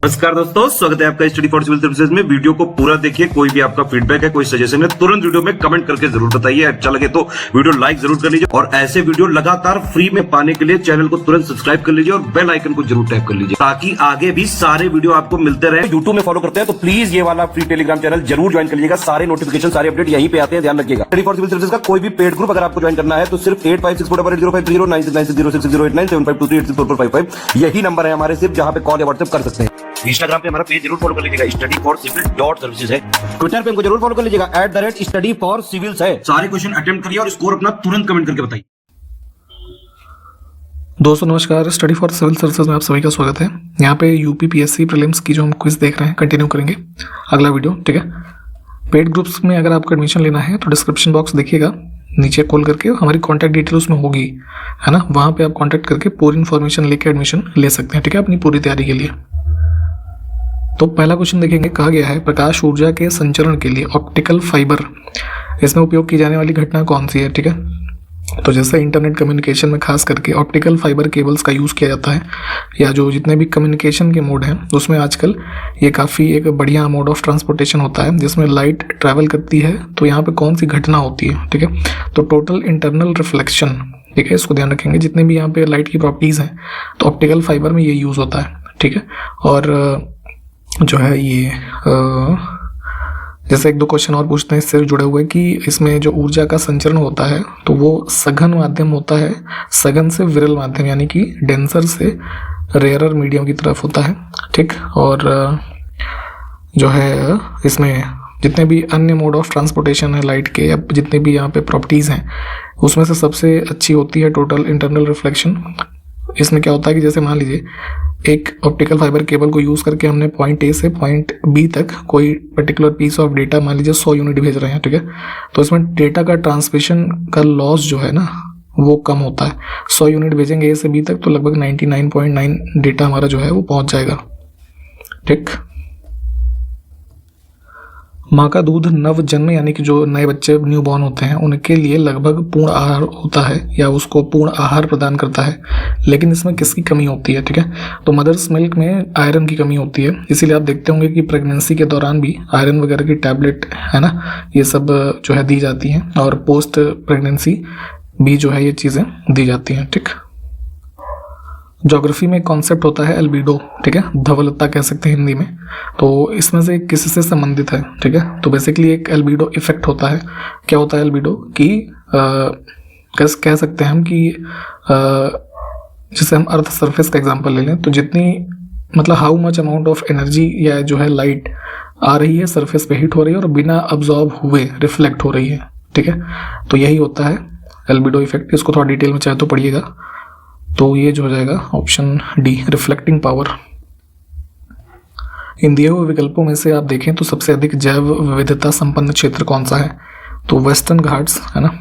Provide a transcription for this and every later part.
नमस्कार दोस्तों, स्वागत है आपका स्टडी फॉर सिविल सर्विसेज में। वीडियो को पूरा देखिए। कोई भी आपका फीडबैक है, कोई सजेशन है, तुरंत वीडियो में कमेंट करके जरूर बताइए। अच्छा लगे तो वीडियो लाइक जरूर कर लीजिए और ऐसे वीडियो लगातार फ्री में पाने के लिए चैनल को तुरंत सब्सक्राइब कर लीजिए और बेल आइकन को जरूर टैप कर लीजिए ताकि आगे भी सारे वीडियो आपको मिलते रहे। यूट्यूब में फॉलो करते हैं तो प्लीज ये वाला फ्री टेलीग्राम चैनल जरूर ज्वाइन कर लीजिएगा। सारे नोटिफिकेशन, सारे अपडेट यहीं पे आते हैं, ध्यान रखिएगा। स्टडी फॉर सिविल सर्विसेज का कोई भी पेड ग्रुप अगर आपको ज्वाइन करना है तो सिर्फ 856480969606097523864455 यही नंबर है हमारे, सिर्फ जहां पे कॉल या व्हाट्सएप कर सकते हैं। इंस्टाग्राम पे हमारा पेज जरूर फॉलो कर लीजिएगा, studyforcivil.services है। ट्विटर पे हमको जरूर फॉलो कर लीजिएगा, @studyforcivils है। सारे क्वेश्चन अटेम्प्ट करिए और स्कोर अपना तुरंत कमेंट करके बताइए। दोस्तों नमस्कार, स्टडी फॉर सिविल सर्विसेज में आप सभी का स्वागत है। यहाँ पे यूपीपीएससी प्रीलिम्स की जो हम क्विज देख रहे हैं कंटिन्यू करेंगे अगला वीडियो, ठीक है। पेड ग्रुप्स में अगर आपको एडमिशन लेना है तो डिस्क्रिप्शन बॉक्स देखिएगा, नीचे कॉल करके हमारी कॉन्टैक्ट डिटेल उसमें होगी, है ना। वहाँ पे आप कॉन्टैक्ट करके पूरी इन्फॉर्मेशन लेके एडमिशन ले सकते हैं, ठीक है, अपनी पूरी तैयारी के लिए। तो पहला क्वेश्चन देखेंगे, कहा गया है प्रकाश ऊर्जा के संचरण के लिए ऑप्टिकल फाइबर इसमें उपयोग की जाने वाली घटना कौन सी है, ठीक है। तो जैसे इंटरनेट कम्युनिकेशन में खास करके ऑप्टिकल फाइबर केबल्स का यूज़ किया जाता है, या जो जितने भी कम्युनिकेशन के मोड हैं उसमें आजकल ये काफ़ी एक बढ़िया मोड ऑफ ट्रांसपोर्टेशन होता है जिसमें लाइट ट्रैवल करती है। तो यहाँ पे कौन सी घटना होती है, ठीक है। तो टोटल इंटरनल रिफ्लेक्शन, ठीक है, इसको ध्यान रखेंगे। जितने भी यहाँ पे लाइट की प्रॉपर्टीज़ हैं तो ऑप्टिकल फाइबर में ये यूज़ होता है, ठीक है। और जो है ये जैसे एक दो क्वेश्चन और पूछते हैं इससे जुड़े हुए कि इसमें जो ऊर्जा का संचरण होता है तो वो सघन माध्यम होता है, सघन से विरल माध्यम यानी कि डेंसर से रेयरर मीडियम की तरफ होता है, ठीक। और जो है इसमें जितने भी अन्य मोड ऑफ ट्रांसपोर्टेशन है लाइट के, या जितने भी यहाँ पे प्रॉपर्टीज़ हैं उसमें से सबसे अच्छी होती है टोटल इंटरनल रिफ्लेक्शन। इसमें क्या होता है कि जैसे मान लीजिए एक ऑप्टिकल फाइबर केबल को यूज़ करके हमने पॉइंट ए से पॉइंट बी तक कोई पर्टिकुलर पीस ऑफ डेटा मान लीजिए 100 यूनिट भेज रहे हैं, ठीक है। तो इसमें डेटा का ट्रांसमिशन का लॉस जो है ना वो कम होता है। 100 यूनिट भेजेंगे ए से बी तक तो लगभग 99.9 डेटा हमारा जो है वो पहुंच जाएगा, ठीक। माँ का दूध नव जन्म यानी कि जो नए बच्चे न्यू बॉर्न होते हैं उनके लिए लगभग पूर्ण आहार होता है या उसको पूर्ण आहार प्रदान करता है, लेकिन इसमें किसकी कमी होती है, ठीक है। तो मदर्स मिल्क में आयरन की कमी होती है, इसीलिए आप देखते होंगे कि प्रेगनेंसी के दौरान भी आयरन वगैरह की टैबलेट, है ना, ये सब जो है दी जाती हैं और पोस्ट प्रेगनेंसी भी जो है ये चीज़ें दी जाती हैं, ठीक। ज्योग्राफी में कॉन्सेप्ट होता है एल्बिडो, ठीक है, धवलता कह सकते हैं हिंदी में। तो इसमें से किसी से संबंधित है, ठीक है। तो बेसिकली एक एल्बिडो इफेक्ट होता है। क्या होता है एल्बिडो कि कह सकते हैं हम कि जैसे हम अर्थ सरफेस का एग्जांपल ले लें तो जितनी मतलब how much amount of energy या जो है लाइट आ रही है सरफेस पे हिट हो रही है और बिना अब्जॉर्ब हुए रिफ्लेक्ट हो रही है, ठीक है। तो यही होता है एल्बिडो इफेक्ट। इसको थोड़ा डिटेल में चाहे तो पढ़िएगा। तो ये जो हो जाएगा ऑप्शन डी, रिफ्लेक्टिंग पावर। इन दिए हुए विकल्पों में से आप देखें तो सबसे अधिक जैव विविधता संपन्न क्षेत्र कौन सा है। तो वेस्टर्न घाट्स, है ना,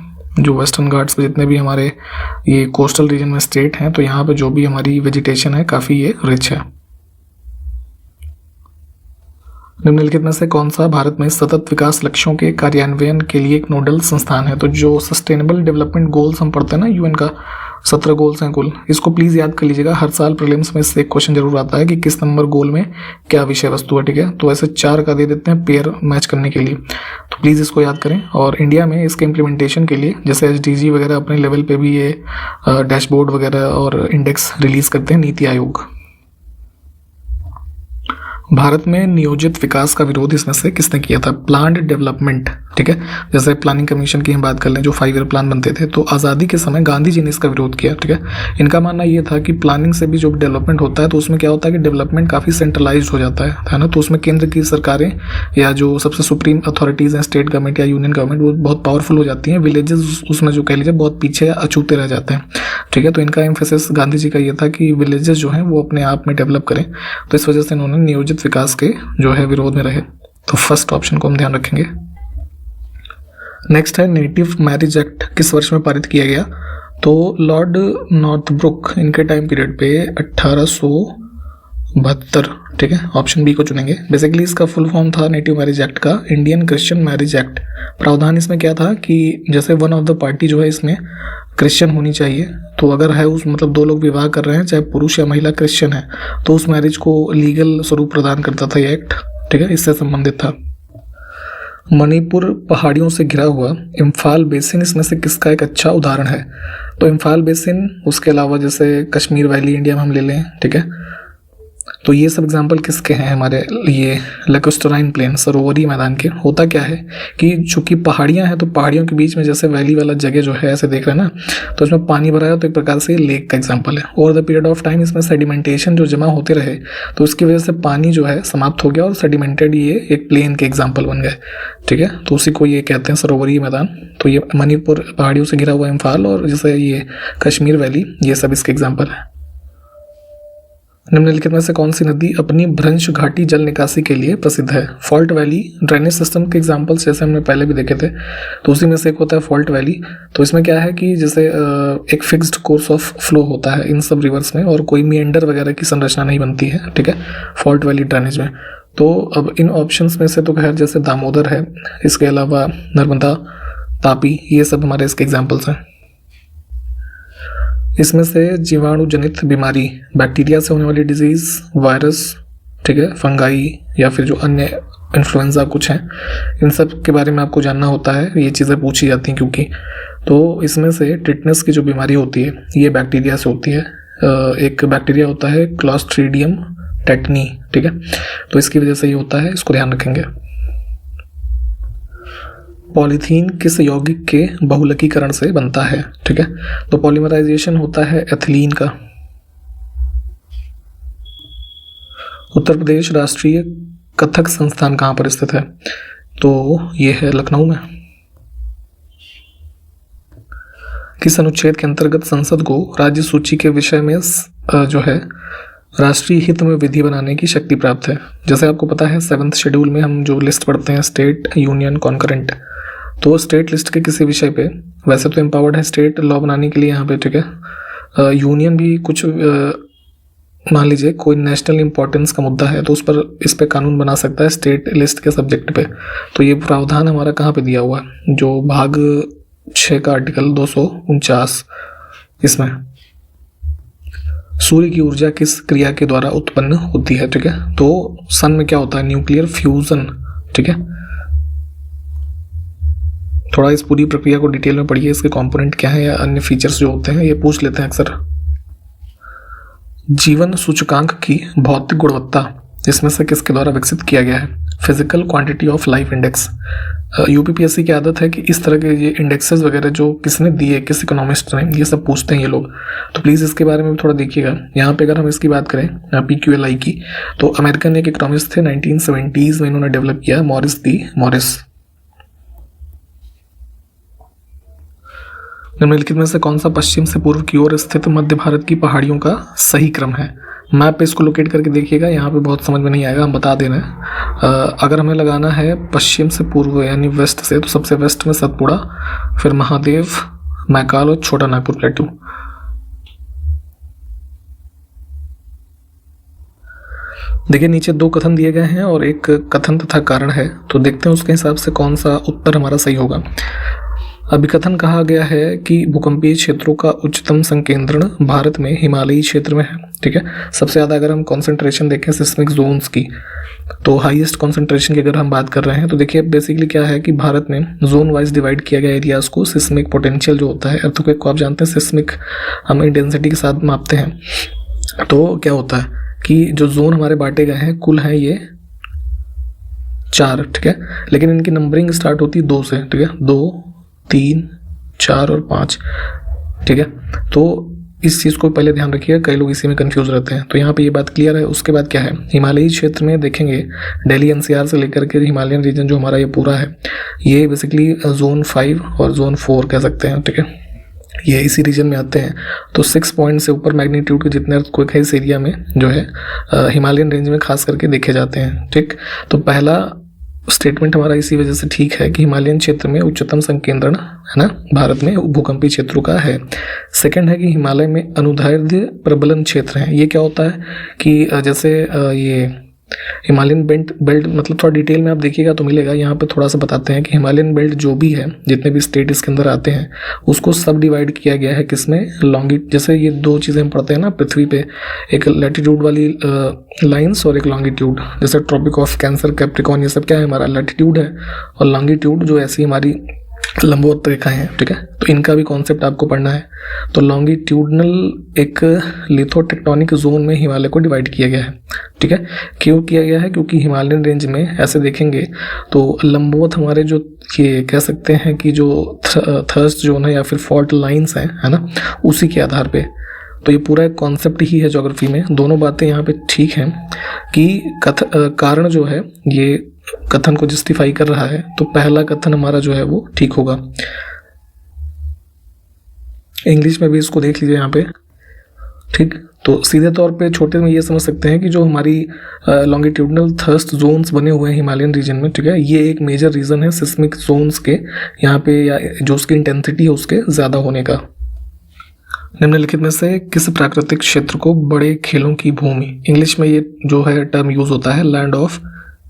जो वेस्टर्न घाट्स पे जितने भी हमारे ये कोस्टल रीजन में स्टेट हैं तो यहाँ पे जो भी हमारी वेजिटेशन है काफ़ी ये रिच है। निम्नलिखित में से कौन सा भारत में सतत विकास लक्ष्यों के कार्यान्वयन के लिए एक नोडल संस्थान है। तो जो सस्टेनेबल डेवलपमेंट गोल्स हम पढ़ते हैं ना, यूएन का 17 गोल्स हैं कुल, इसको प्लीज़ याद कर लीजिएगा। हर साल प्रीलिम्स में इससे एक क्वेश्चन जरूर आता है कि किस नंबर गोल में क्या विषय वस्तु है, ठीक है। तो ऐसे 4 का दे देते हैं पेयर मैच करने के लिए, तो प्लीज़ इसको याद करें। और इंडिया में इसके इम्प्लीमेंटेशन के लिए जैसे SDG वगैरह अपने लेवल पे भी ये डैशबोर्ड वगैरह और इंडेक्स रिलीज़ करते हैं नीति आयोग। भारत में नियोजित विकास का विरोध इसमें से किसने किया था। प्लान्ड डेवलपमेंट, ठीक है। जैसे प्लानिंग कमीशन की हम बात कर लें, जो 5 ईयर प्लान बनते थे तो आज़ादी के समय गांधी जी ने इसका विरोध किया, ठीक है। इनका मानना ये था कि प्लानिंग से भी जो डेवलपमेंट होता है तो उसमें क्या होता है कि डेवलपमेंट काफ़ी सेंट्रलाइज्ड हो जाता है ना। तो उसमें केंद्र की सरकारें या जो सबसे सुप्रीम अथॉरिटीज़ हैं, स्टेट गवर्नमेंट या यूनियन गवर्नमेंट, वो बहुत पावरफुल हो जाती हैं। विलेजेस उसमें जो कह लीजिए बहुत पीछे या अछूते रह जाते हैं, ठीक है। तो इनका एम्फेसिस गांधी जी का ये था कि विलेजेस जो हैं वो अपने आप में डेवलप करें, तो इस वजह से इन्होंने नियोजित विकास के जो है विरोध में रहे। तो फर्स्ट ऑप्शन को हम ध्यान रखेंगे। नेक्स्ट है नेटिव मैरिज एक्ट किस वर्ष में पारित किया गया। तो लॉर्ड नॉर्थब्रुक इनके टाइम पीरियड पे 1872, ठीक है। ऑप्शन बी को चुनेंगे। बेसिकली इसका फुल फॉर्म था नेटिव मैरिज एक्ट का इंडियन क्रिश्चियन मैरिज एक्ट। प्रावधान इसमें क्या था कि जैसे वन ऑफ द पार्टी जो है इसमें क्रिश्चियन होनी चाहिए। तो अगर है उस मतलब दो लोग विवाह कर रहे हैं, चाहे पुरुष या महिला क्रिश्चियन है, तो उस मैरिज को लीगल स्वरूप प्रदान करता था ये एक्ट, ठीक है, इससे संबंधित था। मणिपुर पहाड़ियों से घिरा हुआ इम्फाल बेसिन इसमें से किसका एक अच्छा उदाहरण है? तो इम्फाल बेसिन, उसके अलावा जैसे कश्मीर वैली इंडिया में हम ले लें, ठीक है, तो ये सब एग्जाम्पल किसके हैं? हमारे ये लेकोस्टराइन प्लेन, सरोवरी मैदान के। होता क्या है कि चूंकि पहाड़ियाँ हैं तो पहाड़ियों के बीच में जैसे वैली वाला जगह जो है, ऐसे देख रहे हैं ना, तो इसमें पानी भरा है, तो एक प्रकार से लेक का एग्जाम्पल है। Over the period of time इसमें सेडिमेंटेशन जो जमा होते रहे, तो उसकी वजह से पानी जो है समाप्त हो गया और सेडिमेंटेड ये एक प्लेन के एग्जाम्पल बन गए, ठीक है। तो उसी को ये कहते हैं सरोवरी मैदान। तो ये मणिपुर पहाड़ियों से घिरा हुआ इम्फाल और जैसे ये कश्मीर वैली, ये सब इसके एग्जाम्पल है। निम्नलिखित में से कौन सी नदी अपनी भ्रंश घाटी जल निकासी के लिए प्रसिद्ध है? फॉल्ट वैली ड्रेनेज सिस्टम के एग्जांपल्स जैसे हमने पहले भी देखे थे, तो उसी में से एक होता है फॉल्ट वैली। तो इसमें क्या है कि जैसे एक फिक्स्ड कोर्स ऑफ फ्लो होता है इन सब रिवर्स में और कोई मिएंडर वगैरह की संरचना नहीं बनती है, ठीक है, फॉल्ट वैली ड्रेनेज में। तो अब इन ऑप्शंस में से तो खैर जैसे दामोदर है, इसके अलावा नर्मदा, तापी, ये सब हमारे इसके एग्जाम्पल्स हैं। इसमें से जीवाणु जनित बीमारी, बैक्टीरिया से होने वाली डिजीज, वायरस, ठीक है, फंगाई या फिर जो अन्य इन्फ्लुएंजा कुछ हैं, इन सब के बारे में आपको जानना होता है, ये चीज़ें पूछी जाती हैं क्योंकि। तो इसमें से टिटनेस की जो बीमारी होती है ये बैक्टीरिया से होती है। एक बैक्टीरिया होता है क्लॉस्ट्रीडियम टेटनी, ठीक है, तो इसकी वजह से ये होता है, इसको ध्यान रखेंगे। पॉलीथीन किस यौगिक के बहुलकीकरण से बनता है? ठीक है, तो पॉलीमराइजेशन होता है एथिलीन का। उत्तर प्रदेश राष्ट्रीय कथक संस्थान कहाँ पर स्थित है? तो ये है लखनऊ में। किस अनुच्छेद के अंतर्गत संसद को राज्य सूची के विषय में जो है राष्ट्रीय हित में विधि बनाने की शक्ति प्राप्त है? जैसे आपको पता है 7th शेड्यूल में हम जो लिस्ट पढ़ते हैं स्टेट, यूनियन, कॉन्करेंट, तो स्टेट लिस्ट के किसी विषय पे वैसे तो एम्पावर्ड है स्टेट लॉ बनाने के लिए यहाँ पे, ठीक है। यूनियन भी कुछ मान लीजिए कोई नेशनल इंपॉर्टेंस का मुद्दा है तो उस पर इस पे कानून बना सकता है स्टेट लिस्ट के सब्जेक्ट पे। तो ये प्रावधान हमारा कहाँ पे दिया हुआ है? जो भाग 6 का आर्टिकल 249, इसमें सूर्य की ऊर्जा किस क्रिया के द्वारा उत्पन्न होती है? ठीक है, तो सन में क्या होता है? न्यूक्लियर फ्यूजन, ठीक है। थोड़ा इस पूरी प्रक्रिया को डिटेल में पढ़िए, इसके कंपोनेंट क्या है या अन्य फीचर्स जो होते हैं ये पूछ लेते हैं अक्सर। जीवन सूचकांक की भौतिक गुणवत्ता इसमें से किसके द्वारा विकसित किया गया है? Physical quantity of life index. UPPSC की आदत है कि इस तरह के ये इंडेक्सेस वगैरह जो किसने दिए, किस इकोनॉमिस्ट ने, ये सब पूछते हैं ये लोग, तो प्लीज़ इसके बारे में भी थोड़ा देखिएगा। यहाँ पे अगर हम इसकी बात करें PQLI की, तो अमेरिकन एक इकोनॉमिस्ट थे 1970s में, इन्होंने डेवलप किया, मॉरिस डी मॉरिस। निम्नलिखित में से कौन सा पश्चिम से पूर्व की ओर स्थित मध्य भारत की पहाड़ियों का सही क्रम है? मैप पे इसको लोकेट करके देखिएगा, यहाँ पे बहुत समझ में नहीं आएगा, हम बता दे रहे हैं। अगर हमें लगाना है पश्चिम से पूर्व यानी वेस्ट से, तो सबसे वेस्ट में सतपुड़ा, फिर महादेव, मैकाल और छोटा नागपुर प्लेटू। देखिए नीचे 2 कथन दिए गए हैं और एक कथन तथा कारण है, तो देखते हैं उसके हिसाब से कौन सा उत्तर हमारा सही होगा। अभिकथन कहा गया है कि भूकंपीय क्षेत्रों का उच्चतम संकेंद्रण भारत में हिमालयी क्षेत्र में है, ठीक है। सबसे ज़्यादा अगर हम कंसंट्रेशन देखें सिस्मिक जोन्स की, तो हाईएस्ट कंसंट्रेशन की अगर हम बात कर रहे हैं, तो देखिए बेसिकली क्या है कि भारत में जोन वाइज डिवाइड किया गया एरियाज को। सिस्मिक पोटेंशियल जो होता है अर्थक्वेक को आप जानते हैं, सिस्मिक हम इंटेंसिटी के साथ मापते हैं। तो क्या होता है कि जो जोन हमारे बांटे गए हैं कुल हैं ये 4, ठीक है, लेकिन इनकी नंबरिंग स्टार्ट होती है 2 से, ठीक है, 2, 3, 4 और 5, ठीक है। तो इस चीज़ को पहले ध्यान रखिएगा, कई लोग इसी में कंफ्यूज रहते हैं। तो यहाँ पे ये बात क्लियर है। उसके बाद क्या है, हिमालयी क्षेत्र में देखेंगे दिल्ली NCR से लेकर के हिमालयन रीजन जो हमारा ये पूरा है, ये बेसिकली जोन 5 और जोन 4 कह सकते हैं, ठीक है, ये इसी रीजन में आते हैं। तो 6 पॉइंट से ऊपर मैग्नीट्यूड के जितने अर्थक्वेक है इस एरिया में जो है हिमालयन रेंज में खास करके देखे जाते हैं, ठीक। तो पहला स्टेटमेंट हमारा इसी वजह से ठीक है कि हिमालयन क्षेत्र में उच्चतम संकेंद्रण है ना भारत में भूकंपीय क्षेत्रों का है। सेकंड है कि हिमालय में अनुदैर्ध्य प्रबलन क्षेत्र है। ये क्या होता है कि जैसे ये हिमालयन बेल्ट मतलब थोड़ा डिटेल में आप देखिएगा तो मिलेगा। यहाँ पे थोड़ा सा बताते हैं कि हिमालयन बेल्ट जो भी है, जितने भी स्टेट इसके अंदर आते हैं, उसको सब डिवाइड किया गया है किसमें, लॉन्गिट्यूड। जैसे ये दो चीज़ें हम पढ़ते हैं ना पृथ्वी पे, एक लैटिट्यूड वाली लाइंस और एक लॉन्गिट्यूड। जैसे ट्रॉपिक ऑफ कैंसर, कैप्रिकॉर्न, ये सब क्या है, हमारा लैटिट्यूड है, और लॉन्गिट्यूड जो ऐसी हमारी लंबवत रेखाएं हैं, ठीक है। तो इनका भी कॉन्सेप्ट आपको पढ़ना है। तो लॉन्गिट्यूडनल एक लिथोटेक्टोनिक जोन में हिमालय को डिवाइड किया गया है, ठीक है। क्यों किया गया है? क्योंकि हिमालयन रेंज में ऐसे देखेंगे तो लंबवत हमारे जो ये कह सकते हैं कि जो थर्स्ट जोन है या फिर फॉल्ट लाइंस हैं, है ना, उसी के आधार पे। तो ये पूरा एक कॉन्सेप्ट ही है ज्योग्राफी में। दोनों बातें यहाँ पे ठीक हैं कि कारण जो है ये कथन को जस्टिफाई कर रहा है, तो पहला कथन हमारा जो है वो ठीक होगा। इंग्लिश में भी इसको देख लीजिए यहाँ पे, ठीक। तो सीधे तौर पे छोटे में ये समझ सकते हैं कि जो हमारी लॉन्गिट्यूडनल थर्स्ट जोन्स बने हुए हैं हिमालयन रीजन में, ठीक है, ये एक मेजर रीज़न है सिस्मिक जोन्स के यहाँ पे, या जो उसकी इंटेंसिटी है उसके ज़्यादा होने का। निम्नलिखित में से किस प्राकृतिक क्षेत्र को बड़े खेलों की भूमि, इंग्लिश में ये जो है टर्म यूज होता है लैंड ऑफ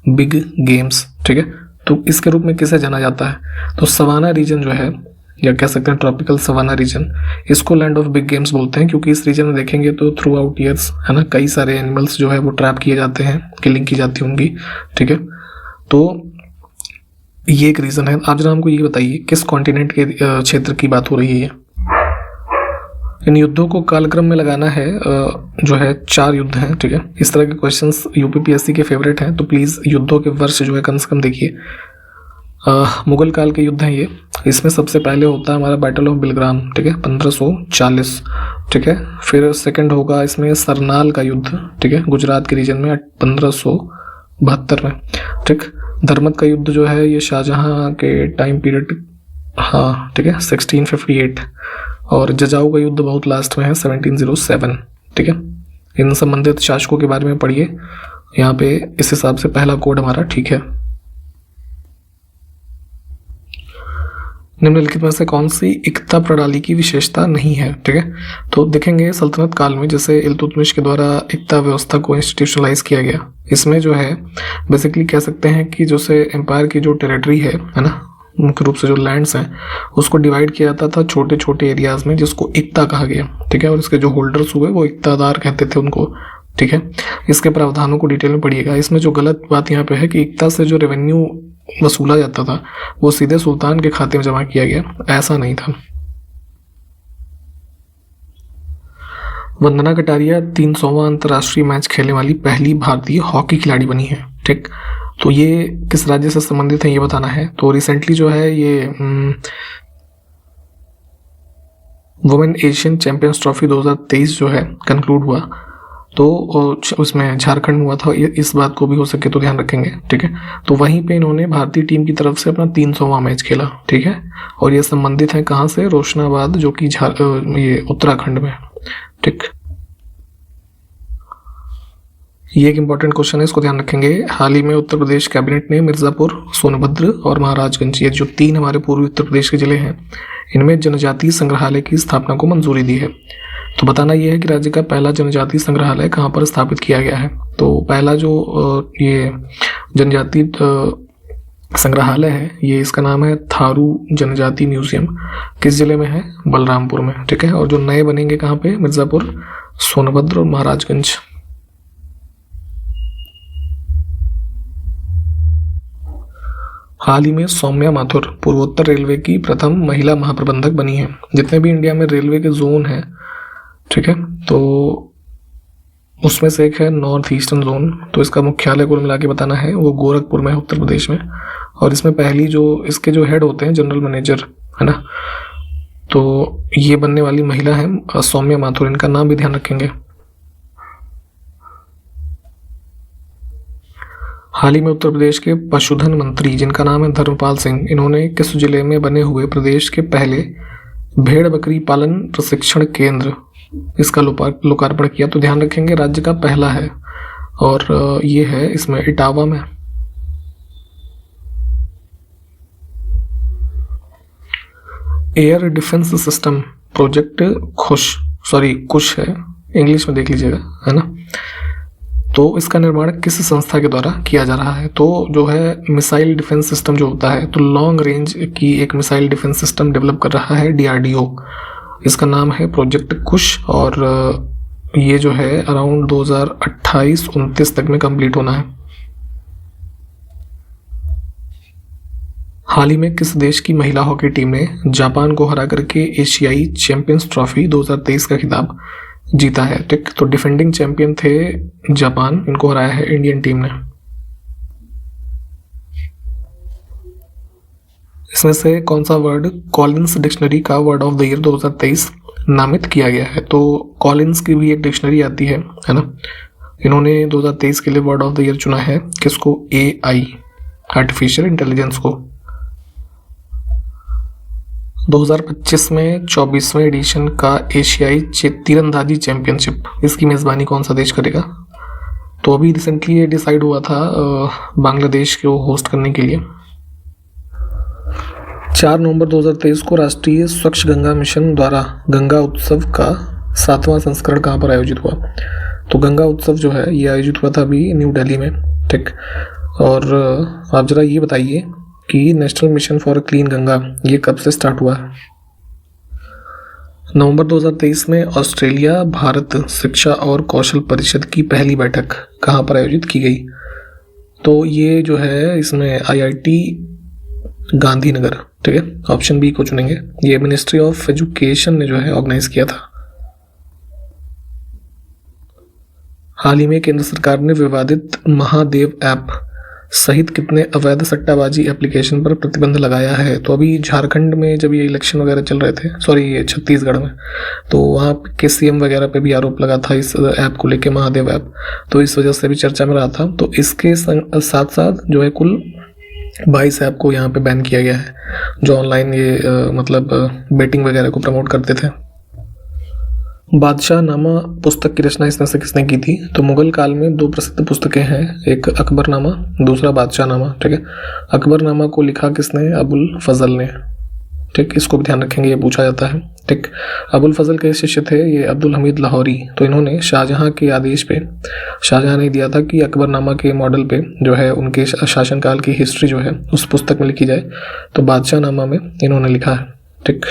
बिग गेम्स, ठीक है, तो इसके रूप में किसे जाना जाता है? तो सवाना रीजन जो है, या कह सकते हैं ट्रॉपिकल सवाना रीजन, इसको लैंड ऑफ बिग गेम्स बोलते हैं, क्योंकि इस रीजन में देखेंगे तो थ्रू आउट ईयर्स, है ना, कई सारे एनिमल्स जो है वो ट्रैप किए जाते हैं, किलिंग की जाती है उनकी, ठीक है। तो ये एक रीजन है। आप जरा हमको ये बताइए किस कॉन्टिनेंट के क्षेत्र की बात हो रही है? इन युद्धों को कालक्रम में लगाना है, जो है 4 युद्ध हैं, ठीक है। इस तरह के क्वेश्चंस यूपीपीएससी के फेवरेट हैं, तो प्लीज़ युद्धों के वर्ष जो है कम से कम देखिए। मुगल काल के युद्ध हैं ये। इसमें सबसे पहले होता है हमारा बैटल ऑफ बिलग्राम, ठीक है, 1540, ठीक है। फिर सेकंड होगा इसमें सरनाल का युद्ध, ठीक है, गुजरात के रीजन में 1572 में, ठीक। धर्मत का युद्ध जो है ये शाहजहां के टाइम पीरियड, हाँ, ठीक है, 1658। और जजाऊ का युद्ध बहुत लास्ट में है 1707, ठीक है। इन संबंधित शासकों के बारे में पढ़िए यहाँ पे, इस हिसाब से पहला कोड हमारा ठीक है। निम्नलिखित में से कौन सी इक्ता प्रणाली की विशेषता नहीं है, ठीक है। तो देखेंगे सल्तनत काल में जैसे इल्तुतमिश के द्वारा इक्ता व्यवस्था को इंस्टीट्यूशनलाइज किया गया। इसमें जो है बेसिकली कह सकते हैं कि जैसे एम्पायर की जो टेरिटरी है ना, मुख्य रूप से जो लैंड्स हैं उसको डिवाइड किया जाता था छोटे छोटे एरियाज में, जिसको इक्ता कहा गया, ठीक है। और इसके जो होल्डर्स हुए वो इक्तादार कहते थे उनको, ठीक है। इसके प्रावधानों को डिटेल में पढ़िएगा। इसमें जो गलत बात यहाँ पे है कि इक्ता से जो रेवेन्यू वसूला जाता था वो सीधे सुल्तान के खाते में जमा किया गया, ऐसा नहीं था। वंदना कटारिया 300वां अंतर्राष्ट्रीय मैच खेलने वाली पहली भारतीय हॉकी खिलाड़ी बनी है, ठीक। तो ये किस राज्य से संबंधित है ये बताना है। तो रिसेंटली जो है ये वुमेन एशियन चैंपियंस ट्रॉफी 2023 जो है कंक्लूड हुआ, तो उसमें झारखंड हुआ था। इस बात को भी हो सके तो ध्यान रखेंगे, ठीक है। तो वहीं पे इन्होंने भारतीय टीम की तरफ से अपना 300वां मैच खेला, ठीक है। और ये संबंधित है कहाँ से? रोशनाबाद, जो कि ये उत्तराखंड में, ठीक। ये एक इंपॉर्टेंट क्वेश्चन है, इसको ध्यान रखेंगे। हाल ही में उत्तर प्रदेश कैबिनेट ने मिर्जापुर, सोनभद्र और महाराजगंज, ये जो 3 हमारे पूर्वी उत्तर प्रदेश के जिले हैं, इनमें जनजातीय संग्रहालय की स्थापना को मंजूरी दी है। तो बताना यह है कि राज्य का पहला जनजातीय संग्रहालय कहाँ पर स्थापित किया गया है। तो पहला जो ये जनजातीय संग्रहालय है, ये इसका नाम है थारू जनजाति म्यूजियम। किस जिले में है? बलरामपुर में, ठीक है। और जो नए बनेंगे कहाँ पे? मिर्जापुर, सोनभद्र और महाराजगंज। हाल ही में सौम्या माथुर पूर्वोत्तर रेलवे की प्रथम महिला महाप्रबंधक बनी है। जितने भी इंडिया में रेलवे के जोन हैं, ठीक है, तो उसमें से एक है नॉर्थ ईस्टर्न जोन। तो इसका मुख्यालय कुल मिला के बताना है वो गोरखपुर में है, उत्तर प्रदेश में। और इसमें पहली जो इसके जो हेड होते हैं जनरल मैनेजर, है ना, तो ये बनने वाली महिला है सौम्या माथुर। इनका नाम भी ध्यान रखेंगे। हाल ही में उत्तर प्रदेश के पशुधन मंत्री, जिनका नाम है धर्मपाल सिंह, इन्होंने किस जिले में बने हुए प्रदेश के पहले भेड़ बकरी पालन प्रशिक्षण केंद्र, इसका लोकार्पण किया? तो ध्यान रखेंगे राज्य का पहला है, और ये है इसमें इटावा में। एयर डिफेंस सिस्टम प्रोजेक्ट कुश है, इंग्लिश में देख लीजिएगा, है ना। तो इसका निर्माण किस संस्था के द्वारा किया जा रहा है? तो जो है मिसाइल डिफेंस सिस्टम जो होता है, तो लॉन्ग रेंज की एक मिसाइल डिफेंस सिस्टम डेवलप कर रहा है DRDO। इसका नाम है प्रोजेक्ट कुश और ये जो है अराउंड 2028-29 तक में कंप्लीट होना है। हाल ही में किस देश की महिला हॉकी टीम ने जापान को हरा करके एशियाई चैंपियंस ट्रॉफी 2023 का खिताब जीता है? ठीक, तो डिफेंडिंग चैंपियन थे जापान, इनको हराया है इंडियन टीम ने। इसमें से कौन सा वर्ड कॉलिंस डिक्शनरी का वर्ड ऑफ द ईयर 2023 नामित किया गया है? तो कॉलिंस की भी एक डिक्शनरी आती है ना। इन्होंने 2023 के लिए वर्ड ऑफ द ईयर चुना है किसको? AI, आर्टिफिशियल इंटेलिजेंस को। 2025 में 24वें एडिशन का एशियाई तीरंदाजी चैंपियनशिप, इसकी मेज़बानी कौन सा देश करेगा? तो अभी रिसेंटली ये डिसाइड हुआ था बांग्लादेश को होस्ट करने के लिए। 4 नवंबर 2023 को राष्ट्रीय स्वच्छ गंगा मिशन द्वारा गंगा उत्सव का 7वां संस्करण कहाँ पर आयोजित हुआ? तो गंगा उत्सव जो है ये आयोजित हुआ था अभी न्यू दिल्ली में। ठीक, और आप जरा ये बताइए कि national mission for clean Ganga ये कब से स्टार्ट हुआ है? नवंबर 2023 में ऑस्ट्रेलिया भारत शिक्षा और कौशल परिषद की पहली बैठक कहाँ पर आयोजित की गई? तो ये जो है इसमें IIT गांधीनगर। ठीक है, ऑप्शन बी को चुनेंगे। ये मिनिस्ट्री ऑफ एजुकेशन ने जो है ऑर्गेनाइज किया था। हाल ही में केंद्र सरकार ने विवादित महादेव ऐप सहित कितने अवैध सट्टाबाजी एप्लीकेशन पर प्रतिबंध लगाया है? तो अभी झारखंड में जब ये इलेक्शन वगैरह चल रहे थे, सॉरी ये छत्तीसगढ़ में, तो वहाँ के CM वगैरह पे भी आरोप लगा था इस ऐप को लेके, महादेव ऐप, तो इस वजह से भी चर्चा में रहा था। तो इसके साथ साथ जो है कुल 22 ऐप को यहाँ पे बैन किया गया है जो ऑनलाइन ये मतलब बेटिंग वगैरह को प्रमोट करते थे। बादशाह नामा पुस्तक की रचना इसमें से किसने की थी? तो मुगल काल में 2 प्रसिद्ध पुस्तकें हैं, एक अकबरनामा, दूसरा बादशाहनामा। ठीक है, अकबरनामा को लिखा किसने? अबुल फजल ने। ठीक, इसको भी ध्यान रखेंगे, ये पूछा जाता है। ठीक, अबुल फजल के शिष्य थे ये अब्दुल हमीद लाहौरी। तो इन्होंने शाहजहां के आदेश पे, शाहजहां ने दिया था कि अकबरनामा के मॉडल पे जो है उनके शासनकाल की हिस्ट्री जो है उस पुस्तक में लिखी जाए, तो बादशाहनामा में इन्होंने लिखा है। ठीक,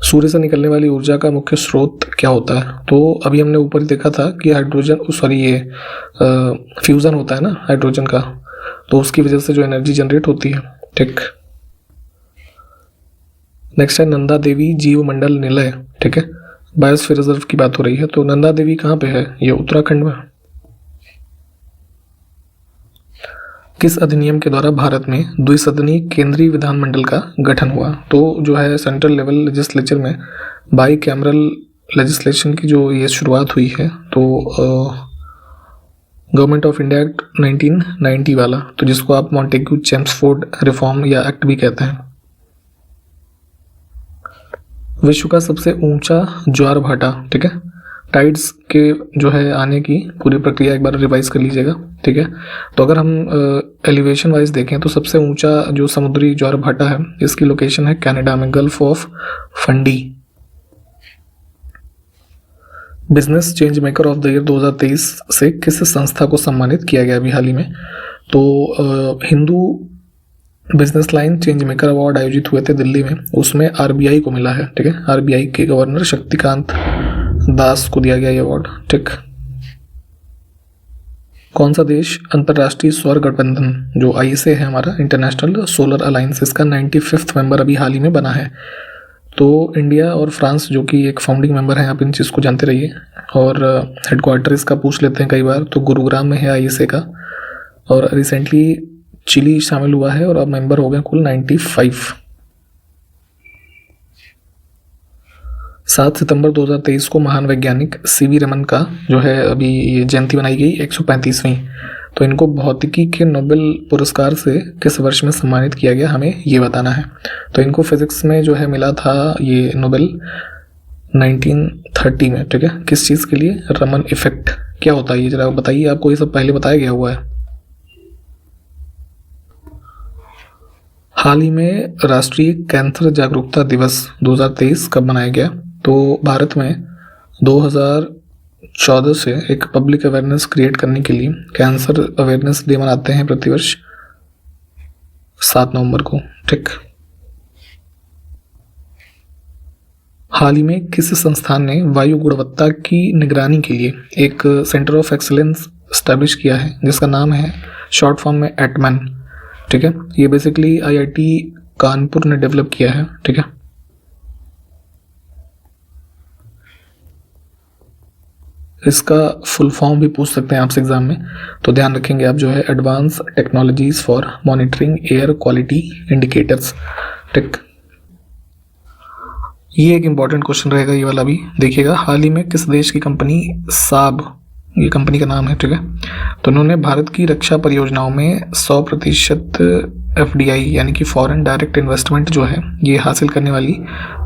सूर्य से निकलने वाली ऊर्जा का मुख्य स्रोत क्या होता है? तो अभी हमने ऊपर देखा था कि हाइड्रोजन, सॉरी ये फ्यूज़न होता है ना हाइड्रोजन का, तो उसकी वजह से जो एनर्जी जनरेट होती है। ठीक, नेक्स्ट है नंदा देवी जीव मंडल निलय। ठीक है, बायोस्फीयर रिजर्व की बात हो रही है, तो नंदा देवी कहाँ पे है? ये उत्तराखंड में। किस अधिनियम के द्वारा भारत में द्विसदनीय केंद्रीय विधानमंडल का गठन हुआ? तो जो है सेंट्रल लेवल लेजिस्लेचर में बाई कैमरल लेजिस्लेशन की जो ये शुरुआत हुई है, तो गवर्नमेंट ऑफ इंडिया एक्ट 1990 वाला, तो जिसको आप मॉन्टेग्यू चेम्सफोर्ड रिफॉर्म या एक्ट भी कहते हैं। विश्व का सबसे ऊंचा ज्वार भाटा, ठीक है, टाइड्स के जो है आने की पूरी प्रक्रिया एक बार रिवाइज कर लीजिएगा। ठीक है, तो अगर हम एलिवेशन वाइज देखें तो सबसे ऊंचा जो समुद्री ज्वार भाटा है इसकी लोकेशन है कनाडा में, gulf of Fundy. Business change maker of the year 2023 से किस संस्था को सम्मानित किया गया अभी हाल ही में? तो Hindu business line change maker award आयोजित हुए थे दिल्ली में, उसमें RBI को मिला है। ठीक है, RBI के गवर्नर शक्तिकांत दास को दिया गया ये अवार्ड। ठीक, कौन सा देश अंतर्राष्ट्रीय सौर गठबंधन जो ISA है हमारा इंटरनेशनल सोलर अलायंस, इसका 95वां मेंबर अभी हाल ही में बना है? तो इंडिया और फ्रांस जो कि एक फाउंडिंग मेंबर हैं, आप इन चीज़ को जानते रहिए। और हेडक्वार्टर इसका पूछ लेते हैं कई बार, तो गुरुग्राम में है ISA का, और रिसेंटली चिली शामिल हुआ है और अब मेंबर हो गए कुल 95। 7 सितंबर 2023 को महान वैज्ञानिक CV रमन का जो है अभी ये जयंती मनाई गई 135वीं। तो इनको भौतिकी के नोबेल पुरस्कार से किस वर्ष में सम्मानित किया गया हमें ये बताना है। तो इनको फिजिक्स में जो है मिला था ये नोबेल 1930 में। ठीक है, किस चीज़ के लिए? रमन इफेक्ट क्या होता है ये जरा बताइए, आपको ये सब पहले बताया गया हुआ है। हाल ही में राष्ट्रीय कैंसर जागरूकता दिवस 2023 कब मनाया गया? तो भारत में 2014 से एक पब्लिक अवेयरनेस क्रिएट करने के लिए कैंसर अवेयरनेस डे मनाते हैं प्रतिवर्ष 7 नवंबर को। ठीक। हाल ही में किस संस्थान ने वायु गुणवत्ता की निगरानी के लिए एक सेंटर ऑफ एक्सीलेंस स्टैब्लिश किया है, जिसका नाम है शॉर्ट फॉर्म में एटमैन। ठीक है, ये बेसिकली आईआईटी कानपुर ने डेवलप किया है। ठीक है, इसका फुल फॉर्म भी पूछ सकते हैं आपसे एग्जाम में, तो ध्यान रखेंगे आप जो है advance technologies for monitoring air quality indicators. ठीक, ये एक इंपॉर्टेंट क्वेश्चन रहेगा ये वाला भी, देखिएगा। हाल ही में किस देश की कंपनी साब, ये कंपनी का नाम है, ठीक है, तो उन्होंने भारत की रक्षा परियोजनाओं में 100% FDI यानी कि फॉरेन डायरेक्ट इन्वेस्टमेंट जो है ये हासिल करने वाली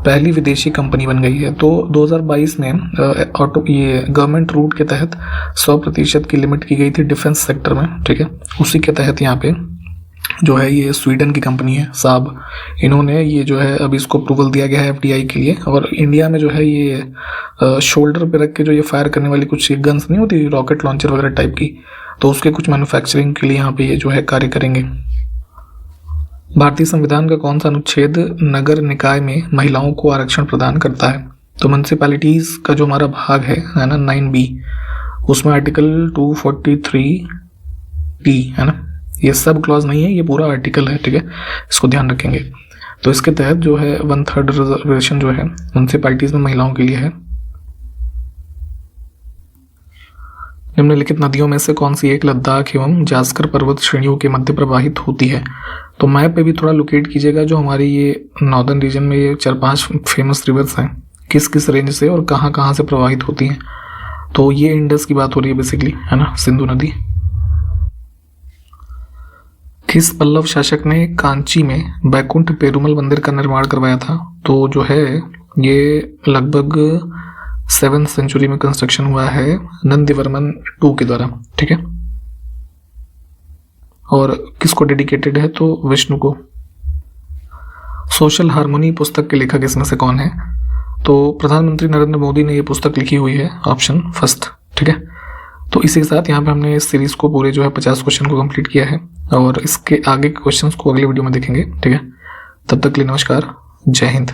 पहली विदेशी कंपनी बन गई है। तो 2022 में ये गवर्नमेंट रूट के तहत 100% की लिमिट की गई थी डिफेंस सेक्टर में। ठीक है, उसी के तहत यहाँ पे जो है ये स्वीडन की कंपनी है साब, इन्होंने ये जो है अभी इसको अप्रूवल दिया गया है FDI के लिए। और इंडिया में जो है ये शोल्डर पे रख के जो ये फायर करने वाली कुछ गन्स नहीं होती, रॉकेट लॉन्चर वगैरह टाइप की, तो उसके कुछ मैन्युफैक्चरिंग के लिए यहाँ पे ये जो है कार्य करेंगे। भारतीय संविधान का कौन सा अनुच्छेद नगर निकाय में महिलाओं को आरक्षण प्रदान करता है? तो म्युनिसिपैलिटीज का जो हमारा भाग है ना 9B, उसमें आर्टिकल 243D है ना, ये सब क्लॉज नहीं है, ये पूरा आर्टिकल है। ठीक है, इसको ध्यान रखेंगे। तो इसके तहत जो है 1/3 रिजर्वेशन जो है म्युनिसिपैलिटीज में महिलाओं के लिए है। निम्नलिखित नदियों में से कौन सी एक लद्दाख एवं जास्कर पर्वत श्रेणियों के मध्य प्रवाहित होती है? तो मैप पे भी थोड़ा लोकेट कीजिएगा, जो हमारी ये नॉर्दर्न रीजन में ये 4-5 फेमस रिवर्स हैं, किस किस रेंज से और कहाँ कहाँ से प्रवाहित होती हैं। तो ये इंडस की बात हो रही है बेसिकली, है ना, सिंधु नदी। किस पल्लव शासक ने कांची में बैकुंठ पेरुमल मंदिर का निर्माण करवाया था? तो जो है ये लगभग 7th सेंचुरी में कंस्ट्रक्शन हुआ है नंदीवर्मन 2 के द्वारा। ठीक है, और किसको डेडिकेटेड है? तो विष्णु को। सोशल हार्मोनी पुस्तक के लेखक इसमें से कौन है? तो प्रधानमंत्री नरेंद्र मोदी ने ये पुस्तक लिखी हुई है, ऑप्शन फर्स्ट। ठीक है, तो इसी के साथ यहाँ पे हमने इस सीरीज को पूरे जो है 50 क्वेश्चन को कंप्लीट किया है, और इसके आगे के क्वेश्चंस को अगले वीडियो में देखेंगे। ठीक है, तब तक के लिए नमस्कार, जय हिंद।